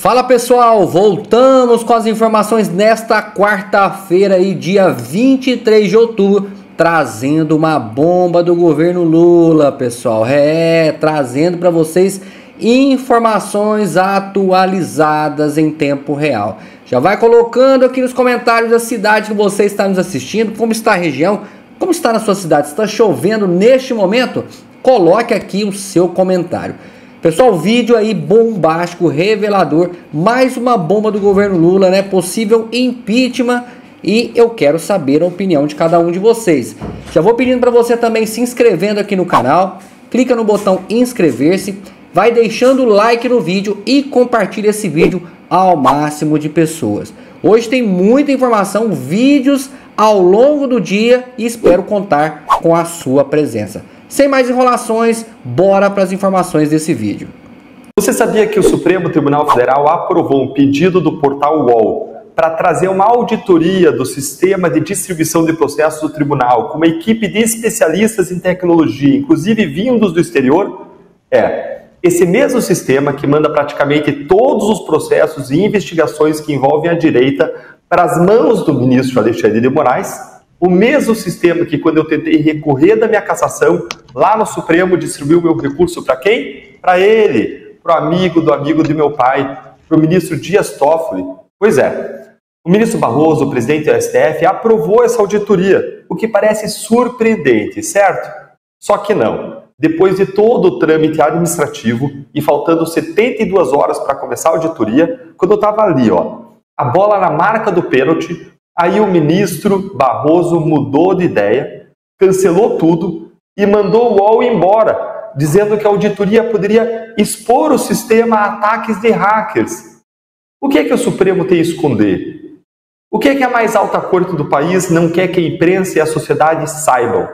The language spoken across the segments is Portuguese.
Fala pessoal, voltamos com as informações nesta quarta-feira aí, dia 23 de outubro, trazendo uma bomba do governo Lula, pessoal. Trazendo para vocês informações atualizadas em tempo real. Já vai colocando aqui nos comentários da cidade que você está nos assistindo, como está a região, como está na sua cidade, está chovendo neste momento? Coloque aqui o seu comentário. Pessoal, vídeo aí bombástico, revelador, mais uma bomba do governo Lula, né? Possível impeachment, e eu quero saber a opinião de cada um de vocês. Já vou pedindo para você também se inscrevendo aqui no canal, clica no botão inscrever-se, vai deixando o like no vídeo e compartilha esse vídeo ao máximo de pessoas. Hoje tem muita informação, vídeos ao longo do dia e espero contar com a sua presença. Sem mais enrolações, bora para as informações desse vídeo. Você sabia que o Supremo Tribunal Federal aprovou um pedido do portal UOL para trazer uma auditoria do sistema de distribuição de processos do tribunal, com uma equipe de especialistas em tecnologia, inclusive vindos do exterior? Esse mesmo sistema que manda praticamente todos os processos e investigações que envolvem a direita para as mãos do ministro Alexandre de Moraes, o mesmo sistema que, quando eu tentei recorrer da minha cassação, lá no Supremo, distribuiu o meu recurso para quem? Para ele, para o amigo do meu pai, para o ministro Dias Toffoli. Pois é, o ministro Barroso, o presidente do STF, aprovou essa auditoria, o que parece surpreendente, certo? Só que não. Depois de todo o trâmite administrativo e faltando 72 horas para começar a auditoria, quando eu estava ali, a bola na marca do pênalti, aí o ministro Barroso mudou de ideia, cancelou tudo e mandou o UOL embora, dizendo que a auditoria poderia expor o sistema a ataques de hackers. O que é que o Supremo tem a esconder? O que é que a mais alta corte do país não quer que a imprensa e a sociedade saibam?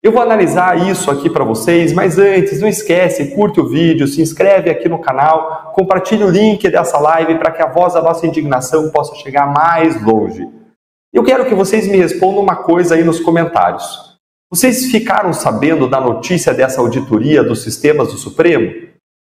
Eu vou analisar isso aqui para vocês, mas antes, não esquece, curte o vídeo, se inscreve aqui no canal, compartilhe o link dessa live para que a voz da nossa indignação possa chegar mais longe. Eu quero que vocês me respondam uma coisa aí nos comentários. Vocês ficaram sabendo da notícia dessa auditoria dos sistemas do Supremo?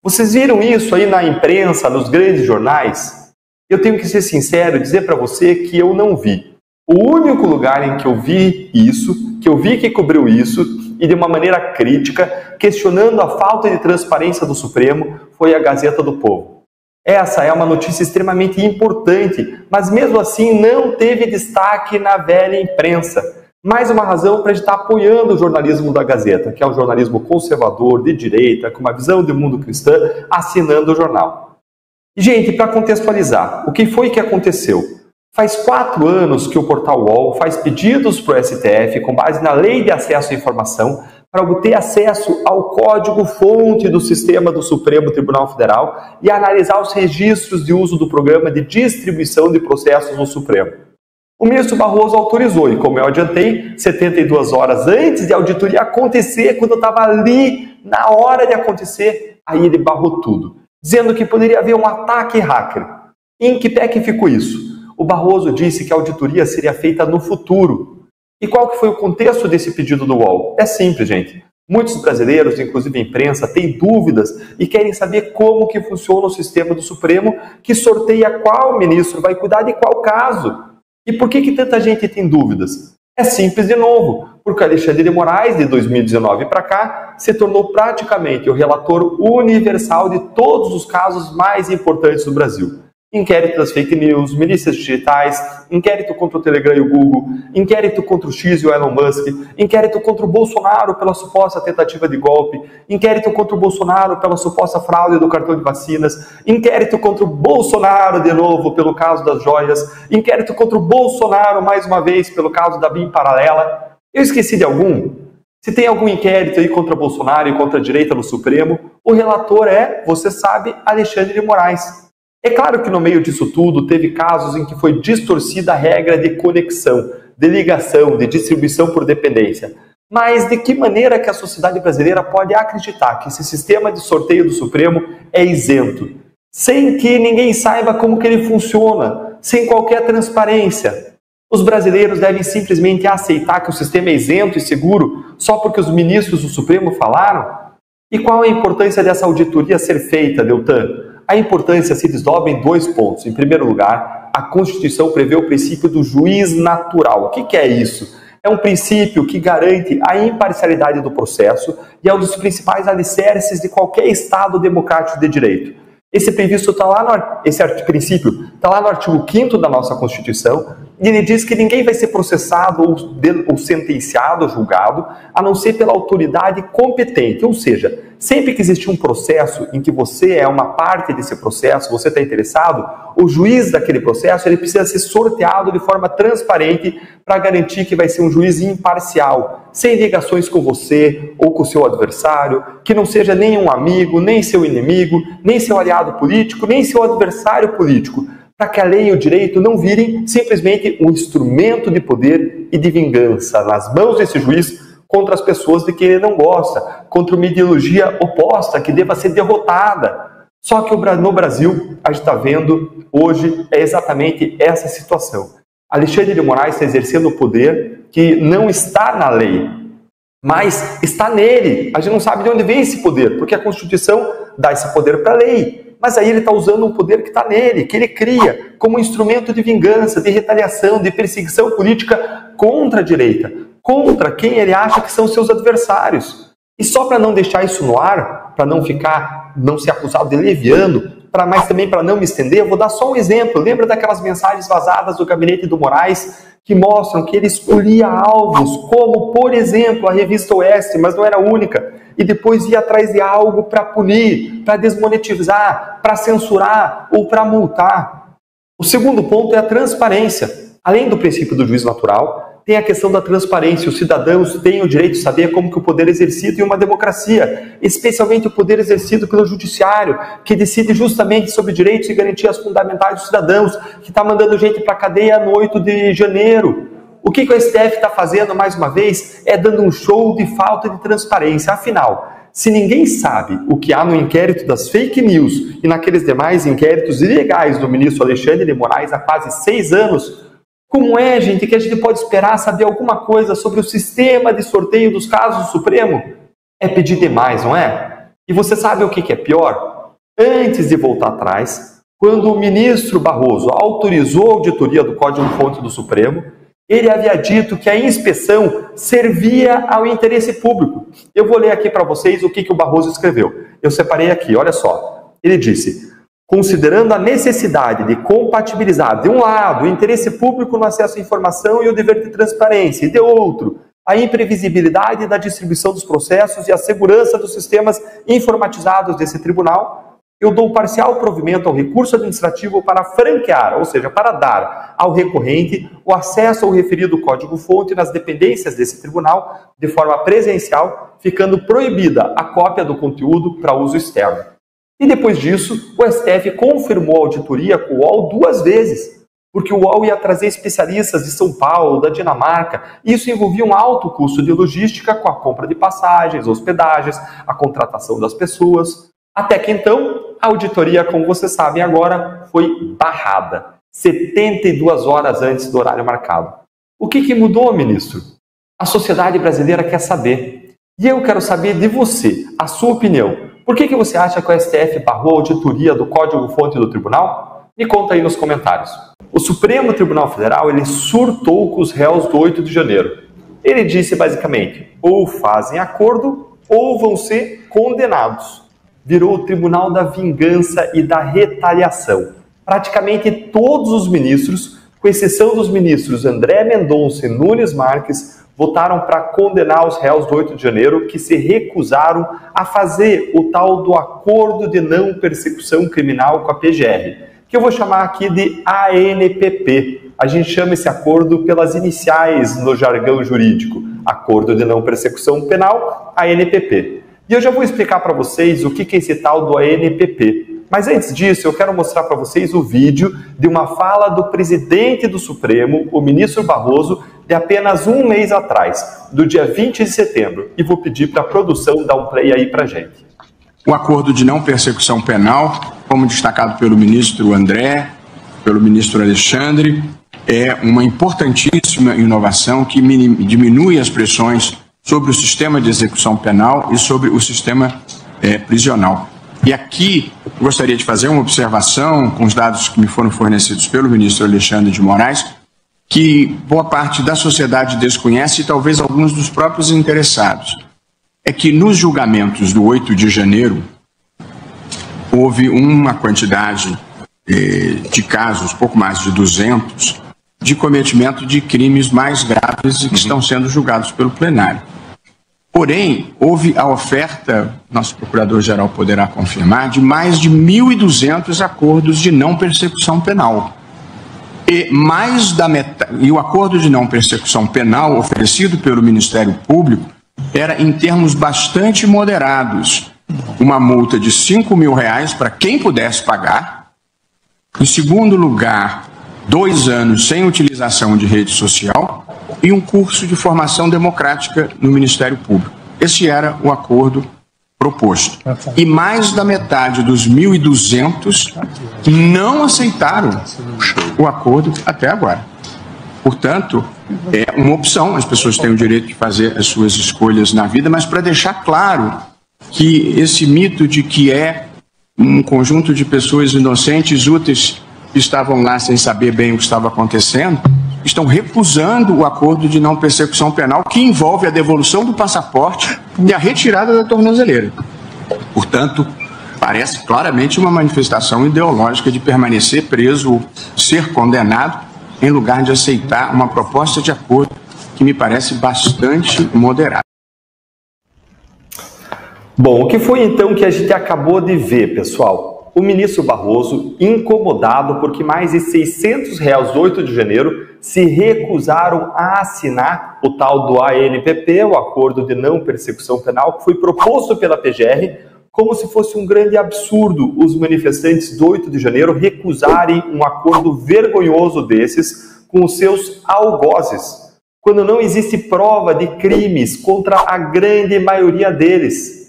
Vocês viram isso aí na imprensa, nos grandes jornais? Eu tenho que ser sincero e dizer para você que eu não vi. O único lugar em que eu vi isso, que eu vi que cobriu isso, e de uma maneira crítica, questionando a falta de transparência do Supremo, foi a Gazeta do Povo. Essa é uma notícia extremamente importante, mas mesmo assim não teve destaque na velha imprensa. Mais uma razão para a gente estar apoiando o jornalismo da Gazeta, que é um jornalismo conservador, de direita, com uma visão de mundo cristã, assinando o jornal. E, gente, para contextualizar, o que foi que aconteceu? Faz 4 anos que o portal UOL faz pedidos para o STF, com base na Lei de Acesso à Informação, para obter acesso ao código-fonte do sistema do Supremo Tribunal Federal e analisar os registros de uso do programa de distribuição de processos no Supremo. O ministro Barroso autorizou e, como eu adiantei, 72 horas antes de a auditoria acontecer, quando eu estava ali, na hora de acontecer, aí ele barrou tudo, dizendo que poderia haver um ataque hacker. Em que pé que ficou isso? O Barroso disse que a auditoria seria feita no futuro. E qual que foi o contexto desse pedido do UOL? É simples, gente. Muitos brasileiros, inclusive a imprensa, têm dúvidas e querem saber como que funciona o sistema do Supremo, que sorteia qual ministro vai cuidar de qual caso. E por que tanta gente tem dúvidas? É simples de novo, porque Alexandre de Moraes, de 2019 para cá, se tornou praticamente o relator universal de todos os casos mais importantes do Brasil. Inquérito das fake news, milícias digitais, inquérito contra o Telegram e o Google, inquérito contra o X e o Elon Musk, inquérito contra o Bolsonaro pela suposta tentativa de golpe, inquérito contra o Bolsonaro pela suposta fraude do cartão de vacinas, inquérito contra o Bolsonaro de novo pelo caso das joias, inquérito contra o Bolsonaro mais uma vez pelo caso da BIM paralela. Eu esqueci de algum? Se tem algum inquérito aí contra Bolsonaro e contra a direita no Supremo, o relator é, você sabe, Alexandre de Moraes. É claro que no meio disso tudo teve casos em que foi distorcida a regra de conexão, de ligação, de distribuição por dependência. Mas de que maneira que a sociedade brasileira pode acreditar que esse sistema de sorteio do Supremo é isento, sem que ninguém saiba como que ele funciona, sem qualquer transparência? Os brasileiros devem simplesmente aceitar que o sistema é isento e seguro só porque os ministros do Supremo falaram? E qual a importância dessa auditoria ser feita, Deltan? a importância se desdobra em 2 pontos. Em primeiro lugar, a Constituição prevê o princípio do juiz natural. O que é isso? É um princípio que garante a imparcialidade do processo e é um dos principais alicerces de qualquer Estado democrático de direito. Esse princípio está lá no artigo 5º da nossa Constituição, e ele diz que ninguém vai ser processado ou sentenciado, julgado, a não ser pela autoridade competente. Ou seja, sempre que existe um processo em que você é uma parte desse processo, você está interessado, o juiz daquele processo ele precisa ser sorteado de forma transparente para garantir que vai ser um juiz imparcial, sem ligações com você ou com o seu adversário, que não seja nem um amigo, nem seu inimigo, nem seu aliado político, nem seu adversário político, para que a lei e o direito não virem simplesmente um instrumento de poder e de vingança nas mãos desse juiz contra as pessoas de quem ele não gosta, contra uma ideologia oposta que deva ser derrotada. Só que no Brasil, a gente está vendo hoje é exatamente essa situação. Alexandre de Moraes está exercendo o poder que não está na lei, mas está nele. A gente não sabe de onde vem esse poder, porque a Constituição dá esse poder para a lei. Mas aí ele está usando um poder que está nele, que ele cria como um instrumento de vingança, de retaliação, de perseguição política contra a direita, contra quem ele acha que são seus adversários. E só para não deixar isso no ar, para não ser acusado de leviano, mas também para não me estender, eu vou dar só um exemplo. Lembra daquelas mensagens vazadas do gabinete do Moraes que mostram que ele escolhia alvos, como, por exemplo, a revista Oeste, mas não era a única, e depois ia atrás de algo para punir, para desmonetizar, para censurar ou para multar. O segundo ponto é a transparência. Além do princípio do juiz natural, tem a questão da transparência. Os cidadãos têm o direito de saber como que o poder é exercido em uma democracia, especialmente o poder exercido pelo judiciário, que decide justamente sobre direitos e garantias fundamentais dos cidadãos, que está mandando gente para a cadeia no 8 de janeiro. O que o STF está fazendo, mais uma vez, é dando um show de falta de transparência. Afinal, se ninguém sabe o que há no inquérito das fake news e naqueles demais inquéritos ilegais do ministro Alexandre de Moraes há quase 6 anos, como é, gente, que a gente pode esperar saber alguma coisa sobre o sistema de sorteio dos casos do Supremo? É pedir demais, não é? E você sabe o que é pior? Antes de voltar atrás, quando o ministro Barroso autorizou a auditoria do Código-Fonte do Supremo, ele havia dito que a inspeção servia ao interesse público. Eu vou ler aqui para vocês o que o Barroso escreveu. Eu separei aqui, olha só. Ele disse: considerando a necessidade de compatibilizar, de um lado, o interesse público no acesso à informação e o dever de transparência, e de outro, a imprevisibilidade da distribuição dos processos e a segurança dos sistemas informatizados desse tribunal, eu dou parcial provimento ao recurso administrativo para franquear, ou seja, para dar ao recorrente o acesso ao referido código-fonte nas dependências desse tribunal de forma presencial, ficando proibida a cópia do conteúdo para uso externo. E depois disso, o STF confirmou a auditoria com o UOL 2 vezes, porque o UOL ia trazer especialistas de São Paulo, da Dinamarca, e isso envolvia um alto custo de logística com a compra de passagens, hospedagens, a contratação das pessoas. Até que então, a auditoria, como vocês sabem agora, foi barrada, 72 horas antes do horário marcado. O que mudou, ministro? A sociedade brasileira quer saber. E eu quero saber de você, a sua opinião. Por que você acha que o STF barrou a auditoria do Código-Fonte do Tribunal? Me conta aí nos comentários. O Supremo Tribunal Federal, ele surtou com os réus do 8 de janeiro. Ele disse basicamente, ou fazem acordo ou vão ser condenados. Virou o Tribunal da Vingança e da Retaliação. Praticamente todos os ministros, com exceção dos ministros André Mendonça e Nunes Marques, votaram para condenar os réus do 8 de janeiro que se recusaram a fazer o tal do Acordo de Não Persecução Criminal com a PGR, que eu vou chamar aqui de ANPP. A gente chama esse acordo pelas iniciais no jargão jurídico. Acordo de Não Persecução Penal, ANPP. E eu já vou explicar para vocês o que é esse tal do ANPP. Mas antes disso, eu quero mostrar para vocês o vídeo de uma fala do presidente do Supremo, o ministro Barroso, de apenas um mês atrás, do dia 20 de setembro. E vou pedir para a produção dar um play aí para a gente. O acordo de não persecução penal, como destacado pelo ministro André, pelo ministro Alexandre, é uma importantíssima inovação que diminui as pressões sobre o sistema de execução penal e sobre o sistema prisional. E aqui gostaria de fazer uma observação com os dados que me foram fornecidos pelo ministro Alexandre de Moraes, que boa parte da sociedade desconhece e talvez alguns dos próprios interessados. É que nos julgamentos do 8 de janeiro, houve uma quantidade de casos, pouco mais de 200, de cometimento de crimes mais graves e que estão sendo julgados pelo plenário. Porém, houve a oferta, nosso procurador-geral poderá confirmar, de mais de 1.200 acordos de não persecução penal. E o acordo de não persecução penal oferecido pelo Ministério Público era em termos bastante moderados. Uma multa de R$5 mil para quem pudesse pagar. Em segundo lugar, 2 anos sem utilização de rede social e um curso de formação democrática no Ministério Público. Esse era o acordo proposto. E mais da metade dos 1.200 não aceitaram o acordo até agora. Portanto, é uma opção, as pessoas têm o direito de fazer as suas escolhas na vida, mas para deixar claro que esse mito de que é um conjunto de pessoas inocentes, úteis, que estavam lá sem saber bem o que estava acontecendo, estão recusando o acordo de não persecução penal que envolve a devolução do passaporte e a retirada da tornozeleira. Portanto, parece claramente uma manifestação ideológica de permanecer preso ou ser condenado em lugar de aceitar uma proposta de acordo que me parece bastante moderada. Bom, o que foi então que a gente acabou de ver, pessoal? O ministro Barroso, incomodado porque mais de R$600 do 8 de janeiro se recusaram a assinar o tal do ANPP, o Acordo de Não Persecução Penal, que foi proposto pela PGR, como se fosse um grande absurdo os manifestantes do 8 de janeiro recusarem um acordo vergonhoso desses com os seus algozes, quando não existe prova de crimes contra a grande maioria deles.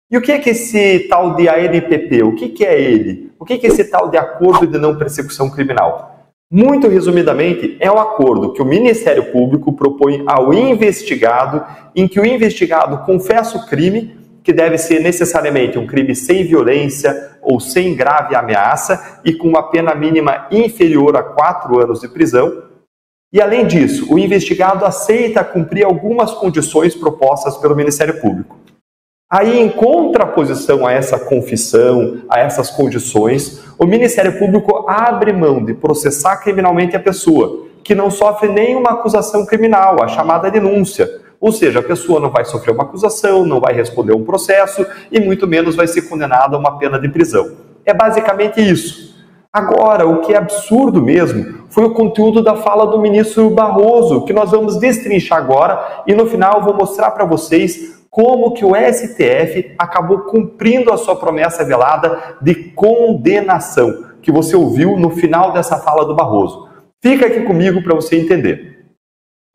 E o que é que esse tal de ANPP? O que é ele? O que é esse tal de Acordo de Não Persecução Criminal? Muito resumidamente, é um acordo que o Ministério Público propõe ao investigado, em que o investigado confessa o crime, que deve ser necessariamente um crime sem violência ou sem grave ameaça e com uma pena mínima inferior a 4 anos de prisão. E, além disso, o investigado aceita cumprir algumas condições propostas pelo Ministério Público. Aí, em contraposição a essa confissão, a essas condições, o Ministério Público abre mão de processar criminalmente a pessoa, que não sofre nenhuma acusação criminal, a chamada denúncia. Ou seja, a pessoa não vai sofrer uma acusação, não vai responder um processo e muito menos vai ser condenada a uma pena de prisão. É basicamente isso. Agora, o que é absurdo mesmo foi o conteúdo da fala do ministro Barroso, que nós vamos destrinchar agora e no final eu vou mostrar para vocês como que o STF acabou cumprindo a sua promessa velada de condenação, que você ouviu no final dessa fala do Barroso. Fica aqui comigo para você entender.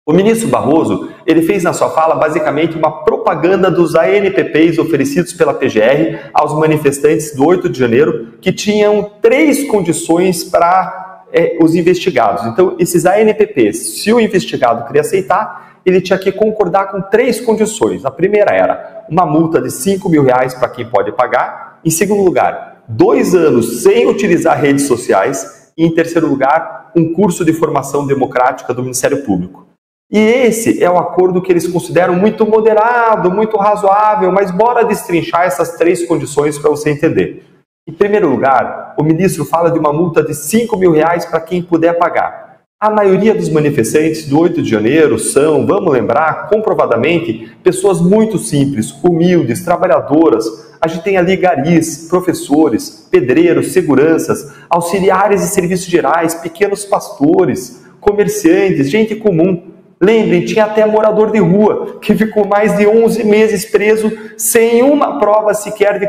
O ministro Barroso, ele fez na sua fala basicamente uma propaganda dos ANPPs oferecidos pela PGR aos manifestantes do 8 de janeiro, que tinham 3 condições para os investigados. Então, esses ANPPs, se o investigado queria aceitar, ele tinha que concordar com 3 condições. A primeira era uma multa de R$5 mil para quem pode pagar. Em segundo lugar, 2 anos sem utilizar redes sociais. E em terceiro lugar, um curso de formação democrática do Ministério Público. E esse é o acordo que eles consideram muito moderado, muito razoável, mas bora destrinchar essas 3 condições para você entender. Em primeiro lugar, o ministro fala de uma multa de R$5 mil para quem puder pagar. A maioria dos manifestantes do 8 de janeiro são, vamos lembrar, comprovadamente, pessoas muito simples, humildes, trabalhadoras. A gente tem ali garis, professores, pedreiros, seguranças, auxiliares de serviços gerais, pequenos pastores, comerciantes, gente comum. Lembrem, tinha até morador de rua, que ficou mais de 11 meses preso sem uma prova sequer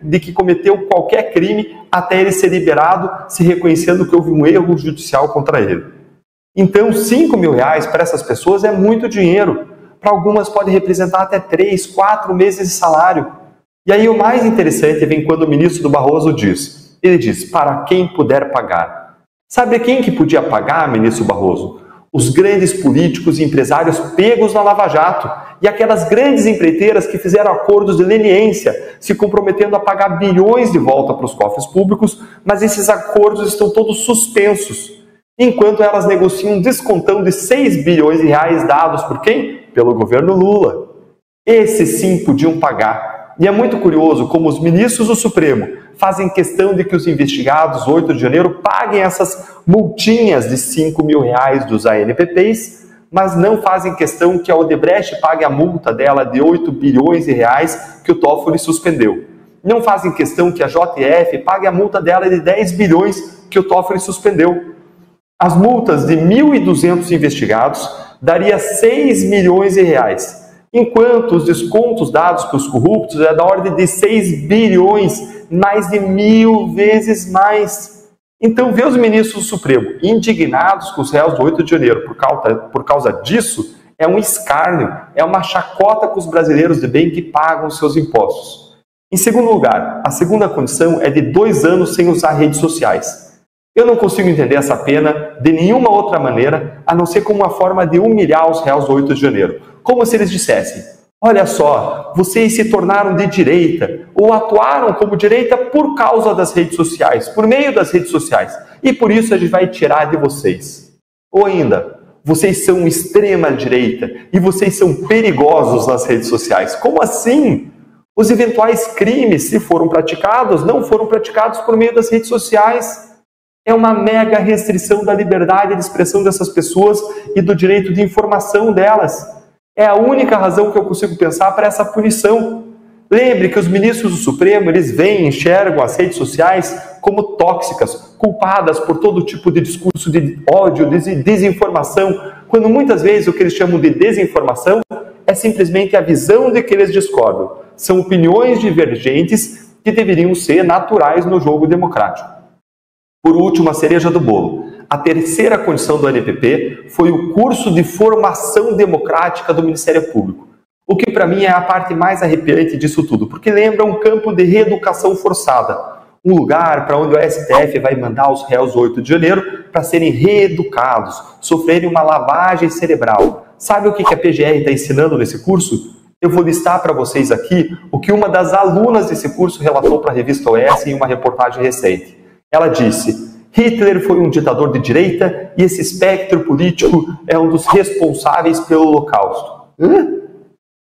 de que cometeu qualquer crime até ele ser liberado, se reconhecendo que houve um erro judicial contra ele. Então, R$5 mil para essas pessoas é muito dinheiro. Para algumas pode representar até 3, 4 meses de salário. E aí o mais interessante vem quando o ministro do Barroso diz, ele diz, para quem puder pagar. Sabe quem que podia pagar, ministro Barroso? os grandes políticos e empresários pegos na Lava Jato e aquelas grandes empreiteiras que fizeram acordos de leniência, se comprometendo a pagar bilhões de volta para os cofres públicos, mas esses acordos estão todos suspensos, enquanto elas negociam um descontão de 6 bilhões de reais dados por quem? Pelo governo Lula. Esses sim podiam pagar. E é muito curioso como os ministros do Supremo fazem questão de que os investigados 8 de janeiro paguem essas multinhas de 5 mil reais dos ANPPs, mas não fazem questão que a Odebrecht pague a multa dela de 8 bilhões de reais que o Toffoli suspendeu. Não fazem questão que a JF pague a multa dela de 10 bilhões que o Toffoli suspendeu. As multas de 1.200 investigados daria 6 milhões de reais, enquanto os descontos dados para os corruptos é da ordem de 6 bilhões, mais de 1.000 vezes mais. Então, ver os ministros do Supremo indignados com os réus do 8 de janeiro por causa disso é um escárnio, é uma chacota com os brasileiros de bem que pagam os seus impostos. Em segundo lugar, a segunda condição é de 2 anos sem usar redes sociais. Eu não consigo entender essa pena de nenhuma outra maneira, a não ser como uma forma de humilhar os réus do 8 de janeiro. Como se eles dissessem: olha só, vocês se tornaram de direita, ou atuaram como direita por causa das redes sociais, por meio das redes sociais, e por isso a gente vai tirar de vocês. Ou ainda, vocês são extrema direita, e vocês são perigosos nas redes sociais. Como assim? Os eventuais crimes, se foram praticados, não foram praticados por meio das redes sociais. É uma mega restrição da liberdade de expressão dessas pessoas e do direito de informação delas. É a única razão que eu consigo pensar para essa punição. Lembre que os ministros do Supremo, eles veem, enxergam as redes sociais como tóxicas, culpadas por todo tipo de discurso de ódio, de desinformação, quando muitas vezes o que eles chamam de desinformação é simplesmente a visão de que eles discordam. São opiniões divergentes que deveriam ser naturais no jogo democrático. Por último, a cereja do bolo. A terceira condição do ANPP foi o curso de formação democrática do Ministério Público. O que para mim é a parte mais arrepiante disso tudo, porque lembra um campo de reeducação forçada. Um lugar para onde o STF vai mandar os réus do 8 de janeiro para serem reeducados, sofrerem uma lavagem cerebral. Sabe o que a PGR está ensinando nesse curso? Eu vou listar para vocês aqui o que uma das alunas desse curso relatou para a revista OS em uma reportagem recente. Ela disse: Hitler foi um ditador de direita e esse espectro político é um dos responsáveis pelo Holocausto.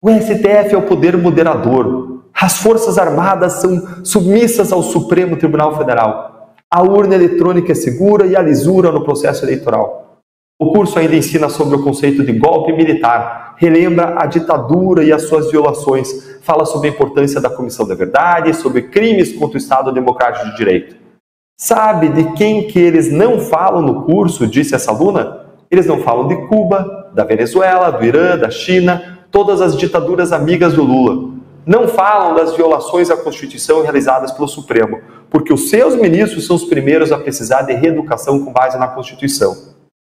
O STF é o poder moderador. As Forças Armadas são submissas ao Supremo Tribunal Federal. A urna eletrônica é segura e há lisura no processo eleitoral. O curso ainda ensina sobre o conceito de golpe militar, relembra a ditadura e as suas violações, fala sobre a importância da Comissão da Verdade, sobre crimes contra o Estado Democrático de Direito. Sabe de quem que eles não falam no curso, disse essa aluna? Eles não falam de Cuba, da Venezuela, do Irã, da China, todas as ditaduras amigas do Lula. Não falam das violações à Constituição realizadas pelo Supremo, porque os seus ministros são os primeiros a precisar de reeducação com base na Constituição.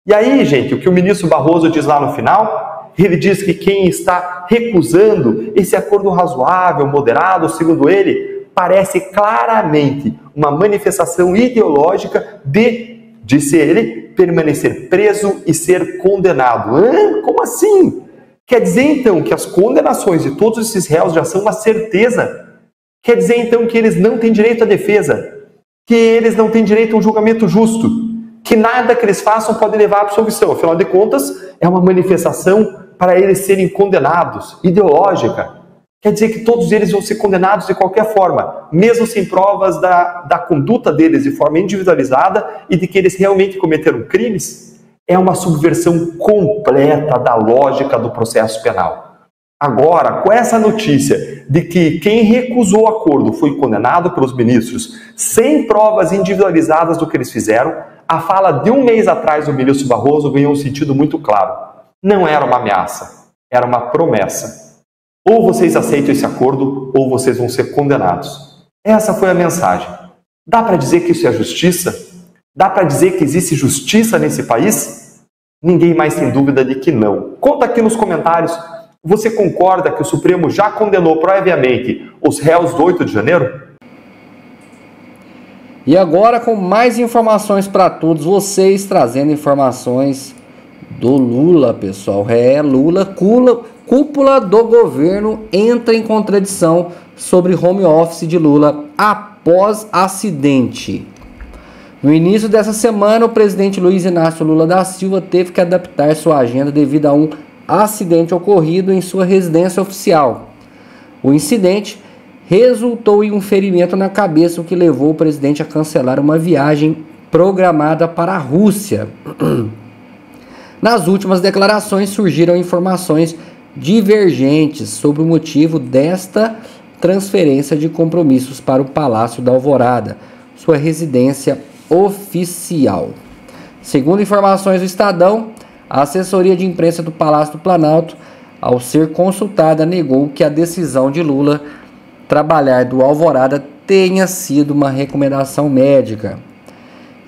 E aí, gente, o que o ministro Barroso diz lá no final? Ele diz que quem está recusando esse acordo razoável, moderado, segundo ele, parece claramente uma manifestação ideológica de, disse ele, permanecer preso e ser condenado. Como assim? Quer dizer, então, que as condenações de todos esses réus já são uma certeza? Quer dizer, então, que eles não têm direito à defesa? Que eles não têm direito a um julgamento justo? Que nada que eles façam pode levar à absolvição? Afinal de contas, é uma manifestação para eles serem condenados, ideológica. Quer dizer que todos eles vão ser condenados de qualquer forma, mesmo sem provas da conduta deles de forma individualizada e de que eles realmente cometeram crimes? É uma subversão completa da lógica do processo penal. Agora, com essa notícia de que quem recusou o acordo foi condenado pelos ministros sem provas individualizadas do que eles fizeram, a fala de um mês atrás do ministro Barroso ganhou um sentido muito claro. Não era uma ameaça, era uma promessa. Ou vocês aceitam esse acordo, ou vocês vão ser condenados. Essa foi a mensagem. Dá para dizer que isso é justiça? Dá para dizer que existe justiça nesse país? Ninguém mais tem dúvida de que não. Conta aqui nos comentários. Você concorda que o Supremo já condenou previamente os réus do 8 de janeiro? E agora com mais informações para todos vocês, trazendo informações do Lula, pessoal. Lula, cúpula do governo entra em contradição sobre home office de Lula após acidente. No início dessa semana, o presidente Luiz Inácio Lula da Silva teve que adaptar sua agenda devido a um acidente ocorrido em sua residência oficial. O incidente resultou em um ferimento na cabeça, o que levou o presidente a cancelar uma viagem programada para a Rússia. Nas últimas declarações surgiram informações divergentes sobre o motivo desta transferência de compromissos para o Palácio da Alvorada, sua residência oficial. Segundo informações do Estadão, a assessoria de imprensa do Palácio do Planalto, ao ser consultada, negou que a decisão de Lula trabalhar do Alvorada tenha sido uma recomendação médica.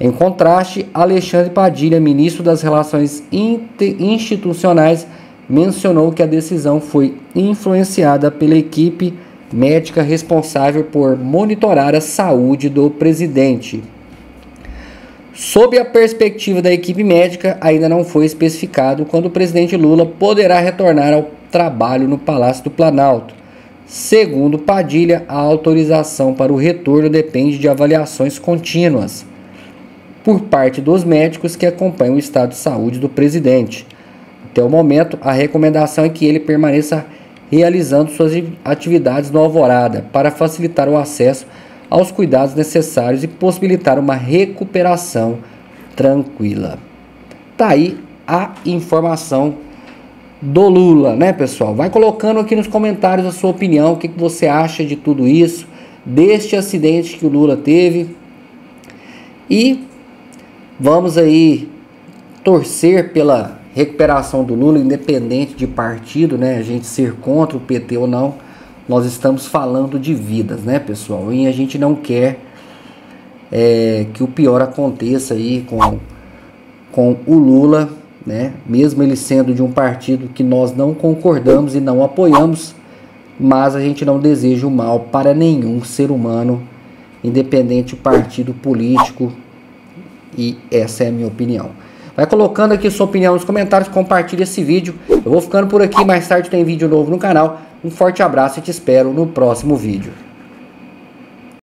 Em contraste, Alexandre Padilha, ministro das Relações Institucionais, mencionou que a decisão foi influenciada pela equipe médica responsável por monitorar a saúde do presidente. Sob a perspectiva da equipe médica, ainda não foi especificado quando o presidente Lula poderá retornar ao trabalho no Palácio do Planalto. Segundo Padilha, a autorização para o retorno depende de avaliações contínuas por parte dos médicos que acompanham o estado de saúde do presidente. Até o momento, a recomendação é que ele permaneça realizando suas atividades no Alvorada para facilitar o acesso aos cuidados necessários e possibilitar uma recuperação tranquila. Tá aí a informação do Lula, né, pessoal? Vai colocando aqui nos comentários a sua opinião, o que você acha de tudo isso, deste acidente que o Lula teve. E vamos aí torcer pela recuperação do Lula, independente de partido, né? A gente ser contra o PT ou não, nós estamos falando de vidas, né, pessoal? E a gente não quer que o pior aconteça aí com o Lula, né? Mesmo ele sendo de um partido que nós não concordamos e não apoiamos, mas a gente não deseja o mal para nenhum ser humano, independente do partido político, e essa é a minha opinião. Vai colocando aqui sua opinião nos comentários, compartilha esse vídeo. Eu vou ficando por aqui, mais tarde tem vídeo novo no canal. Um forte abraço e te espero no próximo vídeo.